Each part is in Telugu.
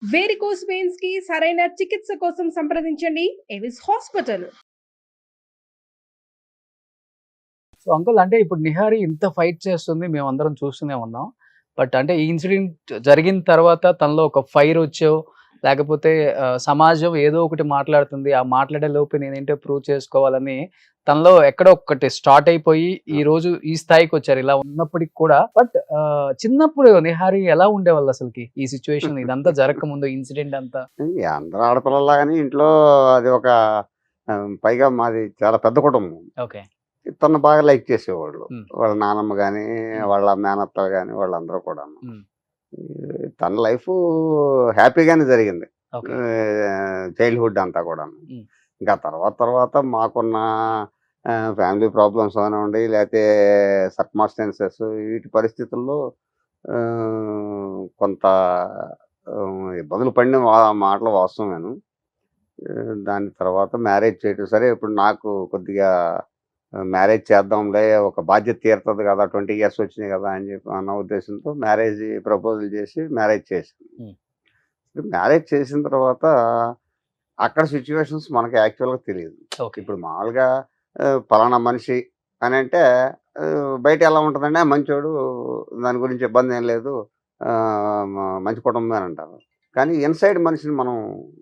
వేరికోస్ వెయిన్స్ కి సరైన చికిత్స కోసం సంప్రదించండి ఎవిస్ హాస్పిటల్. సో అంకుల్ అంటే ఇప్పుడు నిహారి ఇంత ఫైట్ చేస్తుంది మేమందరం చూస్తూనే ఉన్నాం. బట్ అంటే ఈ ఇన్సిడెంట్ జరిగిన తర్వాత తనలో ఒక ఫైర్ వచ్చో లేకపోతే సమాజం ఏదో ఒకటి మాట్లాడుతుంది. ఆ మాట్లాడే లోపు నేనేంటో ప్రూవ్ చేసుకోవాలని తనలో ఎక్కడో ఒకటి స్టార్ట్ అయిపోయి ఈ రోజు ఈ స్థాయికొచ్చారు. ఇలా ఉన్నప్పటికి కూడా బట్ చిన్నప్పుడు నిహారి ఎలా ఉండేవాళ్ళు అసలకి? ఈ సిట్యుయేషన్ ఇదంతా జరగకముందు ఇన్సిడెంట్ అంతా? అందరూ ఆడపిల్లల్లాగానే ఇంట్లో అది ఒక పైగా మాది చాలా పెద్ద కుటుంబం. ఓకే. తనను బాగా లైక్ చేసేవాళ్ళు. హ్మ్. వాళ్ళ నానమ్మ గాని, వాళ్ళ మేనత్తలు గాని వాళ్ళందరూ కూడాను. హ్మ్. తన లైఫు హ్యాపీగానే జరిగింది. ఓకే. చైల్డ్‌హుడ్ అంతా కూడాను. హ్మ్. ఇంకా తర్వాత మాకున్న ఫ్యామిలీ ప్రాబ్లమ్స్ అవనివ్వండి, లేతే సర్కమ్‌స్టాన్సెస్ వీటి పరిస్థితుల్లో కొంత ఇబ్బందులు పడిన మాటలు వాస్తవమేను. దాని తర్వాత మ్యారేజ్ చేయటం సరే ఇప్పుడు నాకు కొద్దిగా మ్యారేజ్ చేద్దాంలే ఒక బాధ్యత తీరుతుంది కదా 20 ఇయర్స్ వచ్చినాయి కదా అని చెప్పి అన్న ఉద్దేశంతో మ్యారేజ్ ప్రపోజల్ చేసి మ్యారేజ్ చేశాను. హ్మ్. మ్యారేజ్ చేసిన తర్వాత అక్కడ సిచ్యువేషన్స్ మనకి యాక్చువల్‌గా తెలీదు. ఓకే. ఇప్పుడు మామూలుగా పలానా మనిషి అనంటే బయట ఎలా ఉంటదంటే మంచోడు, దాని గురించి ఇబ్బందేం లేదు. మంచి కుటుంబమే అని అంటారు. కానీ ఇన్‌సైడ్ మనిషిని మనం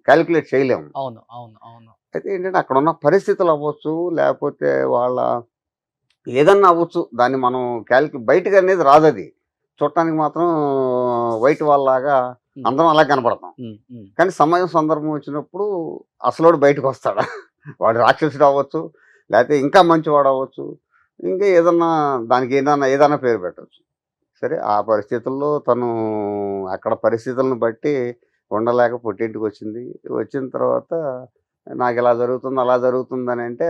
కాలిక్యులేట్ చేయలేము. అవును. అవును. అవును. అయితే ఏంటంటే అక్కడున్న పరిస్థితులు అవ్వచ్చు, లేపోతే వాళ్ళ ఏదన్నా అవ్వచ్చు. దాన్ని మనం బయటకనేది రాదది. చూడటానికి మాత్రం వైట్ వాళ్ళలాగా హ్మ్. అందరం అలా కనపడతాం. హ్మ్. హ్మ్. కానీ సమయం, సందర్భం వచ్చినప్పుడు అసలోడు బయటకొస్తాడు. వాడు రాక్షసుడు అవ్వచ్చు, లేతే ఇంకా మంచివాడవ్వచ్చు. ఇంకా ఏదన్నా దానికి ఏదన్నా పేరు పెట్టొచ్చు. సరే ఆ పరిస్థితుల్లో తను అక్కడ పరిస్థితులను బట్టి ఉండలేక పుట్టింటికొచ్చింది. వచ్చిన తర్వాత నాకిలా జరుగుతుంది, అలా జరుగుతుందనంటే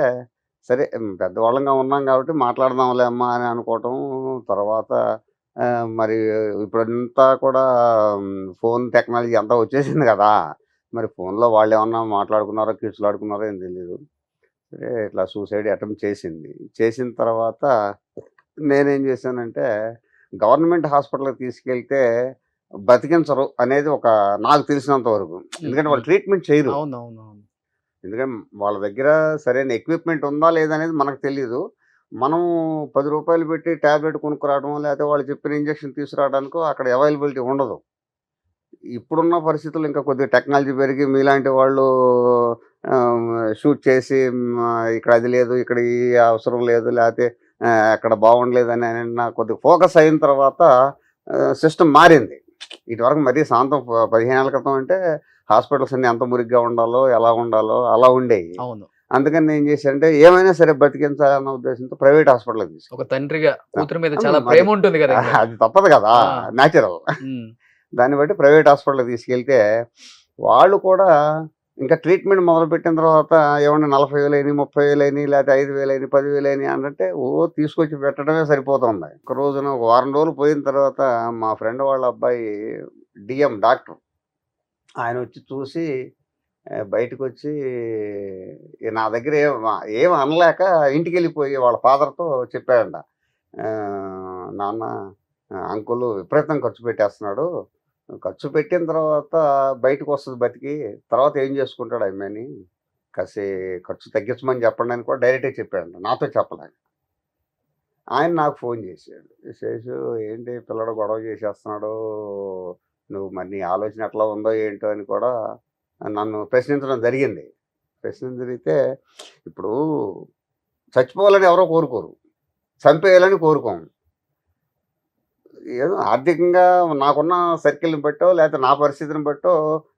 సరే పెద్దవాళ్ళంగా ఉన్నాం కాబట్టి మాట్లాడదాంలే అమ్మా అని అనుకోవటం. తర్వాత మరి ఇప్పుడంతా కూడా ఫోన్ టెక్నాలజీ అంతా వచ్చేసింది గదా! మరి ఫోన్‌లో వాళ్ళేమన్నా మాట్లాడుకున్నారో, కిసులాడుకున్నారో ఏం తెలీదు. సరే ఇట్లా సూసైడ్ అటెంప్ట్ చేసింది. చేసిన తర్వాత నేనేం చేశానంటే గవర్నమెంట్ హాస్పిటల్‌కి తీసుకెళ్తే బతికించరు అనేది నాకు తెలిసినంత వరకు. హ్మ్. ఎందుకంటే వాళ్ళు హ్మ్. ట్రీట్మెంట్ చేయరు. అవునవునవును. ఎందుకంటే వాళ్ళ దగ్గర సరైన ఎక్విప్‌మెంట్ ఉందా లేదా అనేది మనకు తెలీదు. మనం రూ. 10 పెట్టి టాబ్లెట్ కొనుక్కురావడమో, లేకపోతే వాళ్ళు చెప్పిన ఇంజెక్షన్ తీసుకురావడానికో అక్కడ అవైలబిలిటీ ఉండదు. ఇప్పుడున్న పరిస్థితుల్లో ఇంకా కొద్దిగా టెక్నాలజీ పెరిగి మీలాంటి వాళ్ళు షూట్ చేసి ఇక్కడ అది లేదు, ఇక్కడ ఈ అవసరం లేదు, లేతే అక్కడ బాగుండలేదని కొద్దిగా ఫోకస్ అయిన తర్వాత సిస్టమ్ మారింది. ఇటువరకు మరీ సాంతం 15 ఏళ్ల క్రితం అంటే హాస్పిటల్స్ అన్నీ ఎంత మురిగ్గా ఉండాలో, ఎలా ఉండాలో అలా ఉండేయి. అవును. అందుకని నేను చేశానంటే ఏమైనా సరే బతికించాలన్న ఉద్దేశంతో ప్రైవేట్ హాస్పిటల్‌కి ఒక తీసుకెళ్ళాను. తండ్రిగా కూతురు మీద చాలా మరి ప్రేమ ఉంటుంది గదా! ఇంకా. అది తప్పదు కదా! ఆ! నేచురల్. హ్మ్. దాన్ని బట్టి ప్రైవేట్ హాస్పిటల్‌కి తీసుకెళ్తే, వాళ్ళు కూడా ఇంకా ట్రీట్మెంట్ మొదలుపెట్టిన తర్వాత ఏవండీ 40,000 అయినియి, 30,000 అయినియి, లేతే 5,000 అయినియి, 10,000 అయినియి అనంటే తీసుకొచ్చి పెట్టడమే సరిపోతుంది. ఒక రోజున ఒక వారం రోజులు పోయిన తర్వాత మా ఫ్రెండ్ వాళ్ళ అబ్బాయి డీఎం డాక్టర్. ఆయనొచ్చి చూసి బయటకొచ్చి నా దగ్గర ఏమి అనలేక ఇంటికెళ్ళిపోయి వాళ్ళ ఫాదర్‌తో చెప్పాడంట. నాన్న అంకుల్ విపరీతంగా ఖర్చు పెట్టేస్తున్నాడు. ఖర్చు పెట్టిన తర్వాత బయటకొస్తది బతికి. తర్వాత ఏం చేసుకుంటాడు ఆ అమ్మాయిని. కాసి ఖర్చు తగ్గించమని చెప్పండి అని కూడా డైరెక్ట్‌గా చెప్పాడంట. నాతో చెప్పలే. ఆయన నాకు ఫోన్ చేసాడు. చేసి ఏంటి పిల్లాడు గొడవ చేసేస్తున్నాడు. నువ్వు మరి నీ ఆలోచన ఎట్లా ఉందో ఏంటో అని కూడా నన్ను ప్రశ్నించడం జరిగింది. ప్రశ్నించడిగితే ఇప్పుడు చచ్చిపోవాలని ఎవరో కోరుకోరు. చంపేయాలని కోరుకోము. ఏదో ఆర్థికంగా నాకున్న సర్కిల్‌ని బట్టో, లేతే నా పరిస్థితిని బట్టో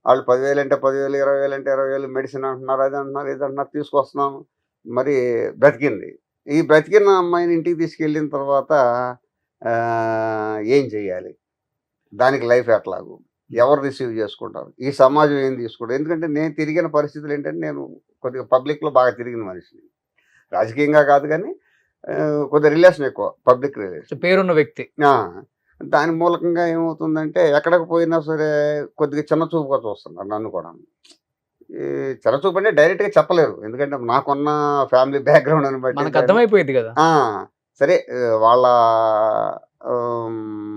ఆళ్ళు 10,000 అంటే 10,000, 20,000 అంటే 20,000 మెడిసిన్ అంటున్నారు, అది అంటున్నారు, ఇది అంటున్నారు తీసుకొస్తున్నాను. మరి బ్రతికింది. ఈ బ్రతికిన అమ్మాయిని ఇంటికి తీసుకెళ్ళిన తర్వాత ఏం చేయాలి? దానికి లైఫ్ ఎట్లాగు? ఎవరు రిసీవ్ చేసుకుంటారు? ఈ సమాజం ఏం తీసుకుంటారు? ఎందుకంటే నేను తిరిగిన పరిస్థితులు ఏంటంటే నేను కొద్దిగా పబ్లిక్‌లో బాగా తిరిగిన మనిషిని. రాజకీయంగా కాదు గానీ కొద్దిగా రిలేషన్ ఎక్కువ. Public relation. పేరున్న వ్యక్తి. ఆ! దాని మూలకంగా ఏమవుతుందంటే ఎక్కడికి పోయినా సరే కొద్దిగా చిన్న చూపుగా చూస్తున్నారు నన్ను కూడాను. ఈ చిన్న చూపు అంటే డైరెక్ట్‌గా చెప్పలేరు. ఎందుకంటే నాకున్న ఫ్యామిలీ బ్యాక్‌గ్రౌండ్‌ని బట్టి మనకు అర్థమైపోయిద్ది గదా! ఆ! సరే వాళ్ళ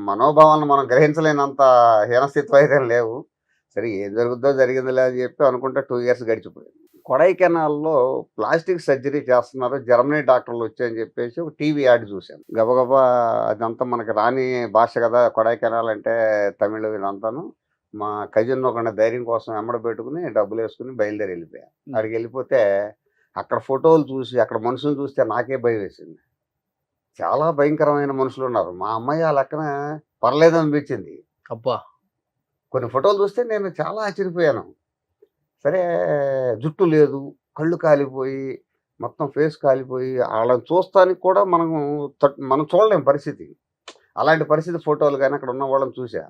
మనోభావాలను మనం గ్రహించలేనంత హీనస్థితిలో అయితే లేవు. సరే ఏం జరుగుద్దో జరిగిందిలే అని చెప్పి అనుకుంటే 2 ఇయర్స్ గడిచిపోయింది. కొడైకెనాల్‌లో ప్లాస్టిక్ సర్జరీ చేస్తున్నారు. జర్మనీ డాక్టర్లు వచ్చాయని చెప్పేసి ఒక టీవీ యాడ్ చూశాను. గబగబా అదంతా మనకి రాని భాష కదా! కొడైకెనాల్ అంటే తమిళ్ ఇదంతాను. మా కజిన్ ఒకడిని ధైర్యం కోసం వెంబడ పెట్టుకొని డబ్బులేసుకొని బయలుదేరి వెళ్ళిపోయా. అక్కడికెళ్ళిపోతే అక్కడ ఫోటోలు చూసి, అక్కడ మనుషులను చూస్తే నాకే భయమేసింది. చాలా భయంకరమైన మనుషులున్నారు. మా అమ్మాయి ఆ లెక్కన పర్లేదనిపించింది. అబ్బా! కొన్ని ఫోటోలు చూస్తే నేను చాలా ఆశ్చర్యపోయాను. సరే జుట్టు లేదు, కళ్ళు కాలిపోయి, మొత్తం ఫేస్ కాలిపోయి, ఆళ్ళని చూస్తానికి కూడా మనం చూడలేం పరిస్థితి. అలాంటి పరిస్థితి ఫోటోలు గాని అక్కడ ఉన్న వాళ్ళని చూసా.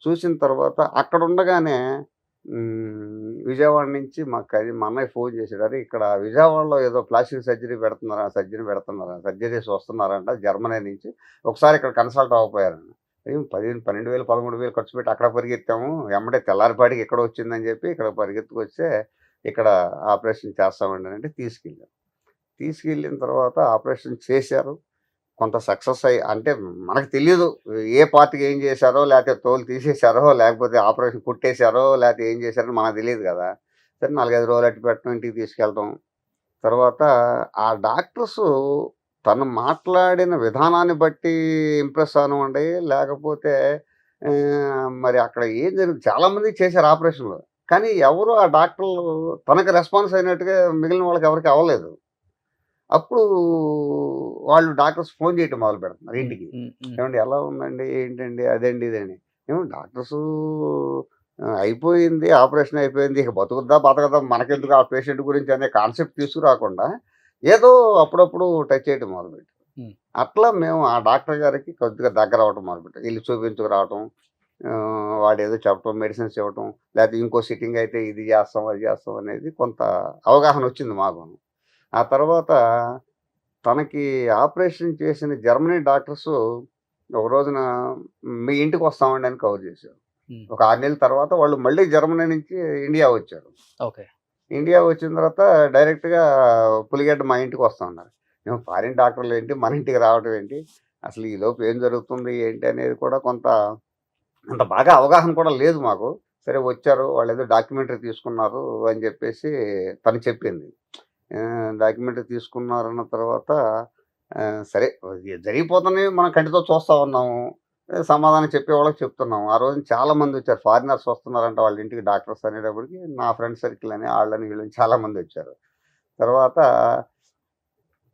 చూసిన తర్వాత అక్కడ ఉండగానే విజయవాడ నుంచి మా అన్నయ్య ఫోన్ చేసాడు. "అరే ఇక్కడ విజయవాడలో ఏదో ప్లాస్టిక్ సర్జరీస్ వస్తున్నారంట జర్మనీ నుంచి. ఒకసారి ఇక్కడ కన్సల్ట్ అవ్వకపోయారని." 15,000, 12,000, 13,000 ఖర్చు పెట్టి అక్కడ పరిగెత్తాము. ఎమ్మటే తెల్లారిపాటికి ఇక్కడ వచ్చిందని చెప్పి ఇక్కడ పరిగెత్తుకొస్తే ఇక్కడ ఆపరేషన్ చేస్తామండి అంటే తీసుకెళ్ళాం. తీసుకెళ్ళిన తర్వాత ఆపరేషన్ చేశారు. కొంత సక్సెస్ అంటే మనకు తెలీదు ఏ పార్ట్‌కి ఏం చేశారో, లేకపోతే తోలు తీసేశారో, లేకపోతే ఆపరేషన్ కుట్టేశారో, లేకపోతే ఏం చేశారో మనకు తెలీదు కదా! సరే 4, 5 రోజులు అట్టి పెట్టడం, ఇంటికి తీసుకెళ్ళటం. తర్వాత ఆ డాక్టర్సు తను మాట్లాడిన విధానాన్ని బట్టి ఇంప్రెస్ అవ్వనివ్వండి, లేకపోతే మరి అక్కడ ఏం జరిగింది చాలామందికి చేశారు ఆపరేషన్‌లు. కానీ ఎవరు ఆ డాక్టర్లు తనకు రెస్పాన్స్ అయినట్టుగా మిగిలిన వాళ్ళకి ఎవరికీ అవ్వలేదు. అప్పుడు వాళ్ళు డాక్టర్స్ ఫోన్ చేయటం మొదలుపెడుతున్నారు ఇంటికి. ఏవండీ ఎలా ఉందండి? ఏంటండి? అదండి, ఇదండి. డాక్టర్సు అయిపోయింది. ఆపరేషన్ అయిపోయింది. ఇక బతుకుద్దా? బతకదా? మనకెందుకు ఆ పేషెంట్ గురించి అనే కాన్సెప్ట్ తీసుకురాకుండా ఏదో అప్పుడప్పుడు టచ్ చేయటం మొదలుపెట్టారు. అట్లా మేము ఆ డాక్టర్ గారికి కొద్దిగా దగ్గర అవ్వటం మొదలుపెట్టాం. ఎళ్లి చూపించుకురావటం, వాడేదో చెప్పటం, మెడిసిన్స్ ఇవ్వటం, లేకపోతే ఇంకో సిట్టింగ్ అయితే ఇది చేస్తాం, అది చేస్తాం అనేది కొంత అవగాహన వచ్చింది మాకును. ఆ తర్వాత తనకి ఆపరేషన్ చేసిన జర్మనీ డాక్టర్సు ఒక రోజున మీ ఇంటికి వస్తామండి అని కవర్ చేశారు. ఒక 6 నెలల తర్వాత వాళ్ళు మళ్ళీ జర్మనీ నుంచి ఇండియా వచ్చారు. ఓకే. ఇండియా వచ్చిన తర్వాత డైరెక్ట్‌గా పులిగడ్డ మా ఇంటికి వస్తా అన్నారు. మేము ఫారిన్ డాక్టర్లు ఏంటి మన ఇంటికి రావటం ఏంటి? అసలు ఈలోపు ఏం జరుగుతుంది ఏంటి అనేది కూడా అంత బాగా అవగాహన కూడా లేదు మాకు. సరే వచ్చారు వాళ్ళేదో డాక్యుమెంటరీ తీసుకున్నారు అని చెప్పేసి తను చెప్పింది. డాక్యుమెంటరీ తీసుకున్నారన్న తర్వాత సరే జరిగిపోతున్నాయి మనం కంటితో చూస్తా ఉన్నాము. సమాధానం చెప్పేవాళ్ళకి చెప్తున్నాము. ఆ రోజున చాలామంది వచ్చారు. ఫారినర్స్ వస్తున్నారంట వాళ్ళ ఇంటికి డాక్టర్స్ అనేటప్పటికి నా ఫ్రెండ్ సర్కిల్ అని ఆళ్ళని వీళ్ళని చాలామంది వచ్చారు. తర్వాత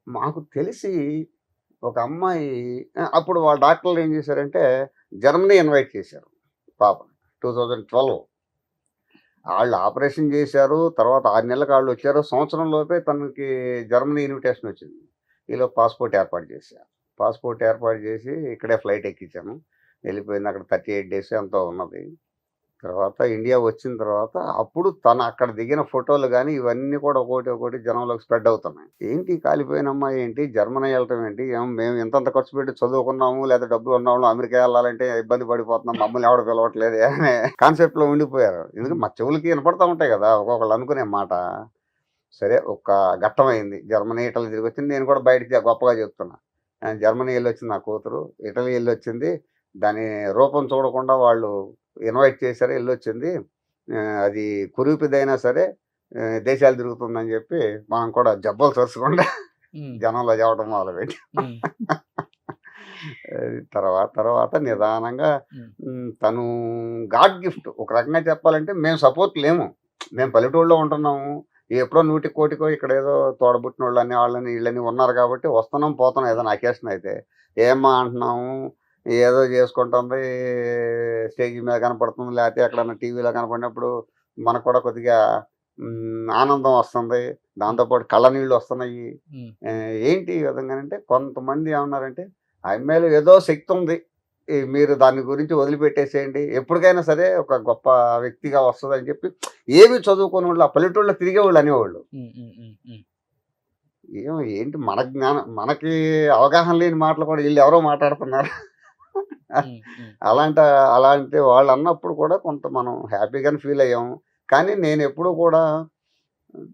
మాకు తెలిసి ఒక అమ్మాయి అప్పుడు వాళ్ళ డాక్టర్లు ఏం చేశారంటే జర్మనీ ఇన్వైట్ చేశారు పాపని 2012. ఆళ్ళు ఆపరేషన్ చేశారు. తర్వాత 6 నెలలకు ఆళ్ళు వచ్చారు. సంవత్సరం లోపే తనకి జర్మనీ ఇన్విటేషన్ వచ్చింది. ఈలోపు పాస్‌పోర్ట్ ఏర్పాటు చేశా. పాస్‌పోర్ట్ ఏర్పాటు చేసి ఇక్కడే ఫ్లైట్ ఎక్కించాను. వెళ్ళిపోయింది. అక్కడ 38 డేస్ ఎంతో ఉన్నది. తర్వాత ఇండియా వచ్చిన తర్వాత అప్పుడు తను అక్కడ దిగిన ఫోటోలు గానీ ఇవన్నీ కూడా ఒక్కోటి జనంలోకి స్ప్రెడ్ అవుతున్నాయి. ఏంటి కాలిపోయిన అమ్మాయి ఏంటి? జర్మనీ వెళ్ళటం ఏంటి? మేము ఇంతంత ఖర్చు పెట్టి చదువుకున్నాము, లేదా డబ్బులు ఉన్నవాళ్ళం అమెరికా వెళ్ళాలంటే ఇబ్బంది పడిపోతున్నాం. మమ్మల్ని ఎవడు పిలవట్లేదే అనే కాన్సెప్ట్‌లో ఉండిపోయారు. ఎందుకంటే మా చెవులకి వినపడతా ఉంటాయి కదా! ఒక్కొక్కళ్ళు అనుకునే మాట. సరే ఒక ఘట్టమైంది. Germany, Italy తిరిగొచ్చింది. నేను కూడా బయటికి గొప్పగా చెప్తున్నా. జర్మనీ ఎళ్ళొచ్చింది నా కూతురు. ఇటలీ ఎళ్ళొచ్చింది. దాని రూపం చూడకుండా వాళ్ళు ఇన్వైట్ చేశారు. ఎళ్ళొచ్చింది. అది కురూపిదైనా సరే దేశాలు తిరుగుతుందని చెప్పి మనం కూడా జబ్బలు చరుచకుండా జనంలో చెప్పడం మొదలుపెట్టాం. తర్వాత నిదానంగా తను గాడ్ గిఫ్ట్. ఒక రకంగా చెప్పాలంటే మేము సపోర్ట్ లేము. మేము పల్లెటూరులో ఉంటున్నాము. ఎప్పుడో 100 కోటికో ఇక్కడ ఏదో తోడబుట్టినోళ్ళని వాళ్ళని వీళ్ళని ఉన్నారు కాబట్టి వస్తున్నాం పోతున్నాం ఏదైనా అకేషన్ అయితే. ఏమ్మా అంటున్నాము, ఏదో చేసుకుంటుంది, స్టేజ్ మీద కనపడుతుంది, లేకపోతే ఎక్కడన్నా టీవీలో కనపడినప్పుడు మనకు కూడా కొద్దిగా ఆనందం వస్తుంది. దాంతోపాటు కళ్ళనీళ్ళు వస్తున్నాయి. ఏంటి ఈ విధంగానంటే కొంతమంది ఏమన్నారంటే ఆ అమ్మాయిలో ఏదో శక్తి ఉంది. మీరు దాని గురించి వదిలిపెట్టేసేయండి. ఎప్పటికైనా సరే ఒక గొప్ప వ్యక్తిగా వస్తదని చెప్పి ఏమి చదువుకోనోళ్ళు ఆ పల్లెటూళ్ళలో తిరిగేవాళ్ళు అనేవాళ్ళు. ఏంటి మనకి అవగాహన లేని మాటలు కూడా ఈళ్ళెవరో మాట్లాడుతున్నారు. అలాంటి వాళ్ళు అన్నప్పుడు కూడా కొంత మనం హ్యాపీగానే ఫీల్ అయ్యాము. కానీ నేనెప్పుడూ కూడా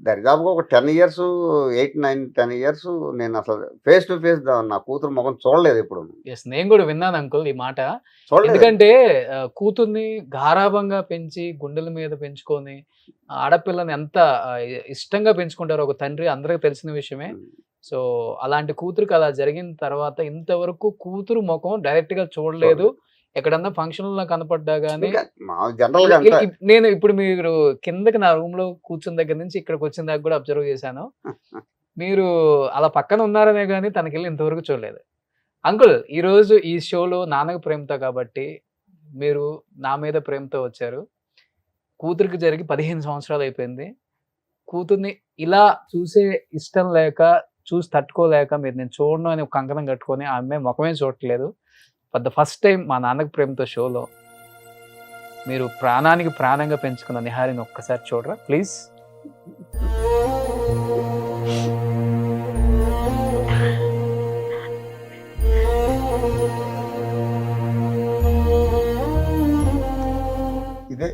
దరిదాపుగా ఒక 10 ఇయర్స్ 8, 9, 10 ఇయర్స్ నేను అసలు ఫేస్ టు ఫేస్ నా కూతురు ముఖం చూడలేదు ఇప్పుడు. ఎస్, నేను కూడా విన్నాను అంకుల్ ఈ మాట. చూడలేదు. ఎందుకంటే కూతుర్ని గారాభంగా పెంచి గుండెల మీద పెంచుకొని ఆడపిల్లని ఎంత ఇష్టంగా పెంచుకుంటారో ఒక తండ్రి అందరికి తెలిసిన విషయమే. సో అలాంటి కూతురికి అలా జరిగిన తర్వాత ఇంతవరకు కూతురు ముఖం డైరెక్ట్ గా చూడలేదు. ఎక్కడన్నా ఫంక్షన్ లో కనపడ్డా గానీ జనరల్ గా అంతా నేను ఇప్పుడు మీరు కిందకి నా రూమ్ లో కూర్చున్న దగ్గర నుంచి ఇక్కడికి వచ్చిన దాకా కూడా అబ్జర్వ్ చేశాను. మీరు అలా పక్కన ఉన్నారనే కానీ తనకెళ్ళి ఇంతవరకు చూడలేదు. అంకుల్, ఈరోజు ఈ షోలో నాన్నకు ప్రేమతో కాబట్టి మీరు నా మీద ప్రేమతో వచ్చారు. కూతురికి జరిగి 15 సంవత్సరాలు అయిపోయింది. కూతుర్ని ఇలా చూసే ఇష్టం లేక, చూసి తట్టుకోలేక మీరు నేను చూడను అని ఒక కంకణం కట్టుకొని ఆ అమ్మాయి ముఖమే చూడట్లేదు. ఫర్ ద ఫస్ట్ టైం మా నాన్నకు ప్రేమతో షోలో మీరు ప్రాణానికి ప్రాణంగా పెంచుకున్న నిహారిని ఒక్కసారి చూడరా ప్లీజ్. ఇదే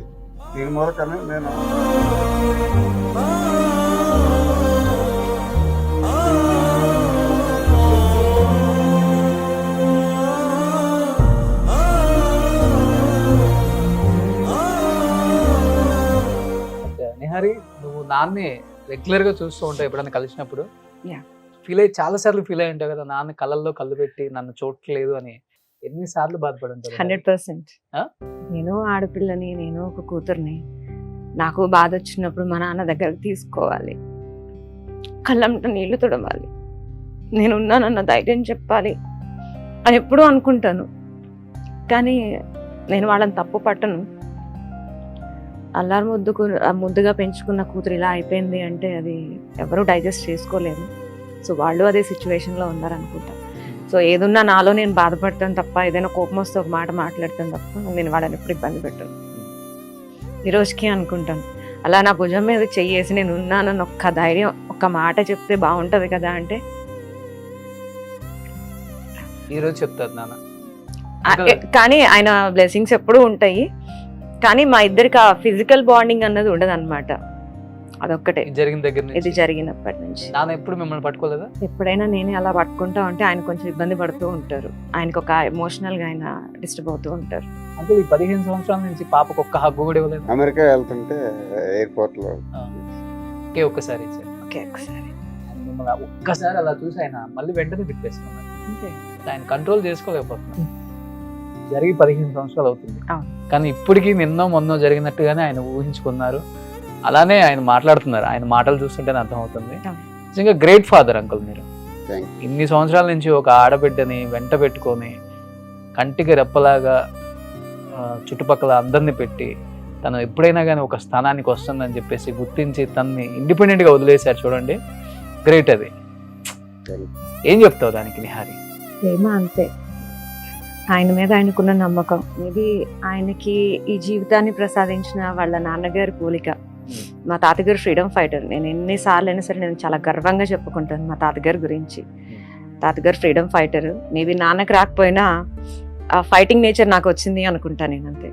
దీని మూలకనే నేను నిహారి, నువ్వు నాన్ని రెగ్యులర్ గా చూస్తూ ఉంటావు ఎప్పుడైనా కలిసినప్పుడు. Yeah. చాలా సార్లు ఫీల్ అయి ఉంటావు కదా, నాన్న కళ్ళల్లో కళ్ళు పెట్టి నన్ను చూడట్లేదు అని. ఎన్నిసార్లు బాధపడి ఉంటావు? 100%. ఆ? నేను ఆడపిల్లని, నేను ఒక కూతుర్ని. నాకు బాధ వచ్చినప్పుడు మా నాన్న దగ్గరకు తీసుకోవాలి, కళ్ళంట నీళ్లు తుడవాలి, నేను ఉన్నానన్న ధైర్యం చెప్పాలి అని ఎప్పుడూ అనుకుంటాను. కానీ నేను వాళ్ళని తప్పు పట్టను. అల్లారు ముద్దుగా పెంచుకున్న కూతురు ఇలా అయిపోయింది అంటే అది ఎవరు డైజెస్ట్ చేసుకోలేదు. సో వాళ్ళు అదే సిచ్యువేషన్లో ఉన్నారనుకుంటా. సో ఏదున్నా నాలో నేను బాధపడతాను తప్ప, ఏదైనా కోపం వస్తే ఒక మాట మాట్లాడతాను తప్ప నేను వాళ్ళని ఎప్పుడు ఇబ్బంది పెట్టాను. ఈరోజుకి అనుకుంటాను, అలా నా భుజం మీద చెయ్యేసి నేను ఉన్నానని ఒక్క ధైర్యం, ఒక్క మాట చెప్తే బాగుంటుంది కదా అంటే ఈరోజు చెప్తారు నాన్న. కానీ ఆయన బ్లెస్సింగ్స్ ఎప్పుడూ ఉంటాయి. కానీ మా ఇద్దరికి ఆ ఫిజికల్ బాండింగ్ అన్నది ఉండదు అనమాట. అదొక్కటే జరిగిన దగ్గర ఇది నుంచి జరిగినప్పటి నుంచి. నాన్న ఎప్పుడు మిమ్మల్ని పట్టుకోలేదా? ఎప్పుడైనా నేనే అలా పట్టుకుంటా ఉంటే ఆయన కొంచెం ఇబ్బంది పడుతూ ఉంటారు. ఆయనకు ఒక ఎమోషనల్ గా ఆయన డిస్టర్బ్ అవుతూ ఉంటారు. అంటే ఈ 15 సంవత్సరాల నుంచి పాపకు ఒక్క హగ్గు కూడా ఇవ్వలేదు. అమెరికా వెళ్తుంటే ఎయిర్పోర్ట్ లో ఒకే ఒక్కసారి ఇచ్చారు. ఓకే, ఒకసారి మిమ్మల్ని ఒక్కసారి అలా చూసి ఆయన మళ్ళీ వెంటనే తిప్పేసుకున్నారు. అంతే. ఆయన కంట్రోల్ చేసుకోలేకపోతున్నారు. జరిగి 15 సంవత్సరాలు అవుతుంది. అవును. కానీ ఇప్పటికీ నిన్నో మొన్నో జరిగినట్టుగానే ఆయన ఊహించుకున్నారు. అలానే ఆయన మాట్లాడుతున్నారు. ఆయన మాటలు చూస్తుంటేనే అర్థమవుతుంది. అవును. నిజంగా గ్రేట్ ఫాదర్ అంకుల్ మీరు. థ్యాంక్ ఇన్ని సంవత్సరాల నుంచి ఒక ఆడబిడ్డని వెంట పెట్టుకొని కంటికి రెప్పలాగా చుట్టుపక్కల అందరిని పెట్టి తను ఎప్పుడైనా కానీ ఒక స్థానానికి వస్తుందని చెప్పేసి గుర్తించి తనని ఇండిపెండెంట్గా వదిలేశారు. చూడండి, గ్రేట్. అది ఏం చెప్తావు దానికి నిహారి? ప్రేమ అంతే. ఆయన మీద ఆయనకున్న నమ్మకం, మేబీ ఆయనకి ఈ జీవితాన్ని ప్రసాదించిన వాళ్ళ నాన్నగారి పోలిక. మా తాతగారు ఫ్రీడమ్ ఫైటర్. నేను ఎన్నిసార్లు అయినా సరే నేను చాలా గర్వంగా చెప్పుకుంటాను మా తాతగారి గురించి. తాతగారు ఫ్రీడమ్ ఫైటర్. మేబీ నాన్నకు రాకపోయినా ఆ ఫైటింగ్ నేచర్ నాకు వచ్చింది అనుకుంటాను నేను. అంతే.